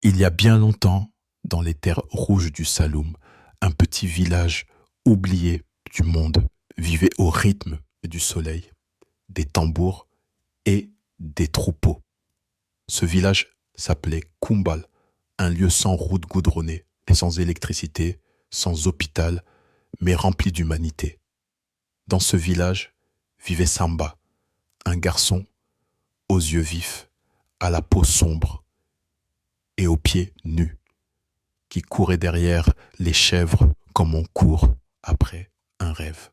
Il y a bien longtemps, dans les terres rouges du Saloum, un petit village oublié du monde vivait au rythme du soleil, des tambours et des troupeaux. Ce village s'appelait Kumbal, un lieu sans route goudronnée et sans électricité, sans hôpital, mais rempli d'humanité. Dans ce village vivait Samba, un garçon aux yeux vifs, à la peau sombre et aux pieds nus, qui courait derrière les chèvres comme on court après un rêve.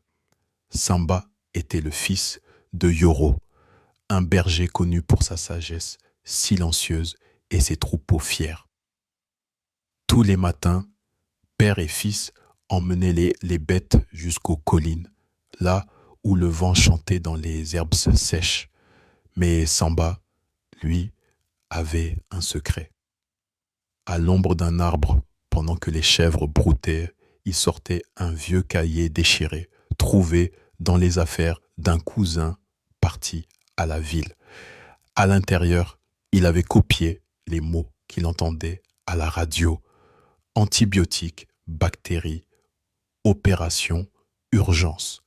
Samba était le fils de Yoro, un berger connu pour sa sagesse silencieuse et ses troupeaux fiers. Tous les matins, père et fils emmenaient les bêtes jusqu'aux collines, là où le vent chantait dans les herbes sèches. Mais Samba, lui, avait un secret. À l'ombre d'un arbre, pendant que les chèvres broutaient, il sortait un vieux cahier déchiré, trouvé dans les affaires d'un cousin parti à la ville. À l'intérieur, il avait copié les mots qu'il entendait à la radio: antibiotiques, bactéries, opération, urgence.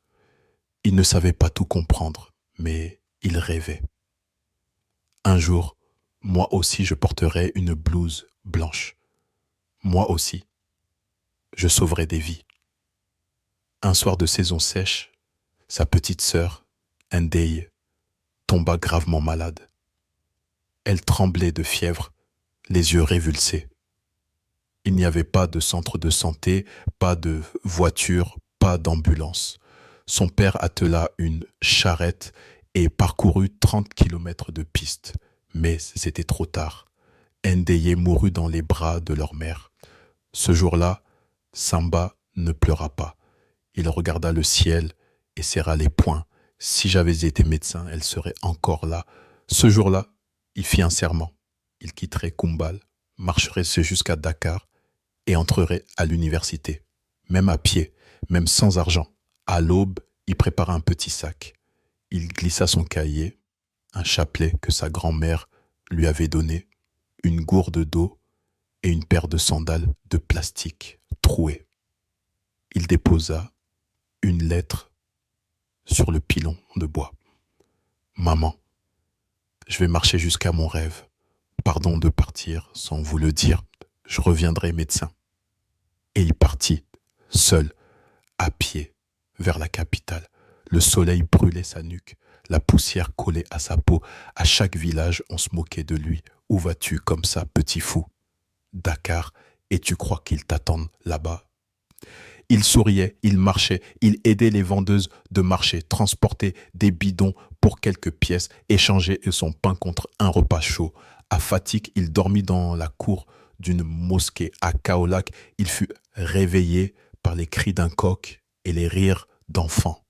Il ne savait pas tout comprendre, mais il rêvait. Un jour, moi aussi je porterai une blouse blanche. Moi aussi, je sauverai des vies. Un soir de saison sèche, sa petite sœur, Ndeye, tomba gravement malade. Elle tremblait de fièvre, les yeux révulsés. Il n'y avait pas de centre de santé, pas de voiture, pas d'ambulance. Son père attela une charrette et parcourut 30 kilomètres de piste. Mais c'était trop tard. Ndeye mourut dans les bras de leur mère. Ce jour-là, Samba ne pleura pas. Il regarda le ciel et serra les poings. Si j'avais été médecin, elle serait encore là. Ce jour-là, il fit un serment. Il quitterait Kumbal, marcherait jusqu'à Dakar et entrerait à l'université. Même à pied, même sans argent. À l'aube, il prépara un petit sac. Il glissa son cahier, un chapelet que sa grand-mère lui avait donné, une gourde d'eau et une paire de sandales de plastique trouées. Il déposa une lettre sur le pilon de bois. Maman, je vais marcher jusqu'à mon rêve. Pardon de partir sans vous le dire. Je reviendrai médecin. Et il partit, seul, à pied, vers la capitale. Le soleil brûlait sa nuque, la poussière collait à sa peau. À chaque village, on se moquait de lui. Où vas-tu comme ça, petit fou? Dakar, et tu crois qu'ils t'attendent là-bas? Il souriait, il marchait, il aidait les vendeuses de marché, transportait des bidons pour quelques pièces, échangeait son pain contre un repas chaud. À Fatigue, il dormit dans la cour d'une mosquée. À Kaolack, il fut réveillé par les cris d'un coq et les rires d'enfants.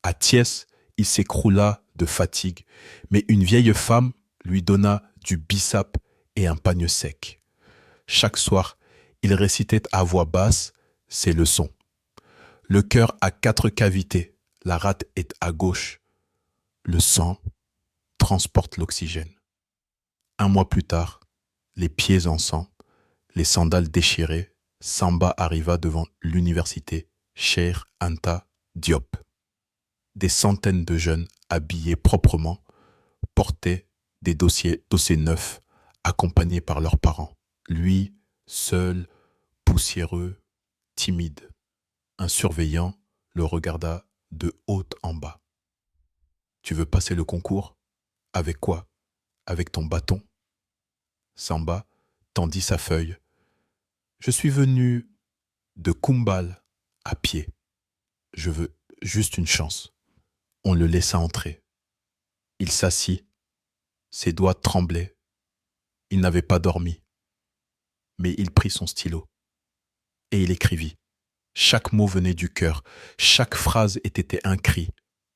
À Thiès, il s'écroula de fatigue, mais une vieille femme lui donna du bissap et un pagne sec. Chaque soir, il récitait à voix basse ses leçons. Le cœur a 4 cavités, la rate est à gauche. Le sang transporte l'oxygène. Un mois plus tard, les pieds en sang, les sandales déchirées, Samba arriva devant l'université Cheikh Anta Diop. Des centaines de jeunes habillés proprement portaient des dossiers neufs, accompagnés par leurs parents. Lui, seul, poussiéreux, timide. Un surveillant le regarda de haut en bas. Tu veux passer le concours? Avec quoi? Avec ton bâton? Samba tendit sa feuille. Je suis venu de Kumbal à pied. Je veux juste une chance. On le laissa entrer. Il s'assit. Ses doigts tremblaient. Il n'avait pas dormi. Mais il prit son stylo. Et il écrivit. Chaque mot venait du cœur. Chaque phrase était un cri,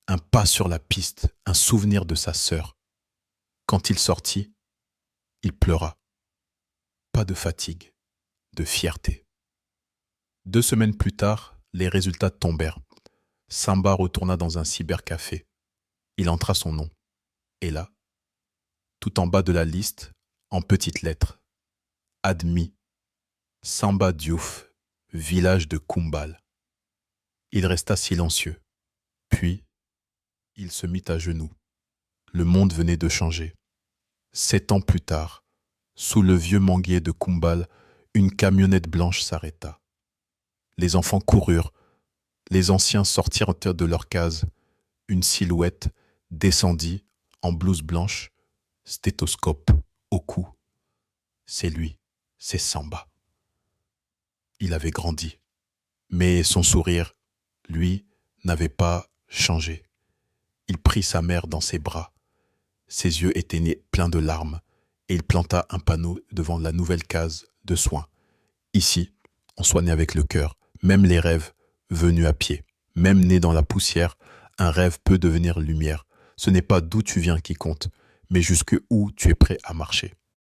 un pas sur la piste, un souvenir de sa sœur. Quand il sortit, il pleura. Pas de fatigue, de fierté. 2 semaines plus tard, les résultats tombèrent. Samba retourna dans un cybercafé. Il entra son nom. Et là, tout en bas de la liste, en petites lettres, Admis. Samba Diouf, village de Koumbal. Il resta silencieux. Puis, il se mit à genoux. Le monde venait de changer. 7 ans plus tard, sous le vieux manguier de Koumbal, une camionnette blanche s'arrêta. Les enfants coururent. Les anciens sortirent de leur case. Une silhouette descendit en blouse blanche, stéthoscope au cou. C'est lui, c'est Samba. Il avait grandi. Mais son sourire, lui, n'avait pas changé. Il prit sa mère dans ses bras. Ses yeux étaient nés pleins de larmes et il planta un panneau devant la nouvelle case de soins. Ici, on soignait avec le cœur, même les rêves venus à pied. Même né dans la poussière, un rêve peut devenir lumière. Ce n'est pas d'où tu viens qui compte, mais jusque où tu es prêt à marcher.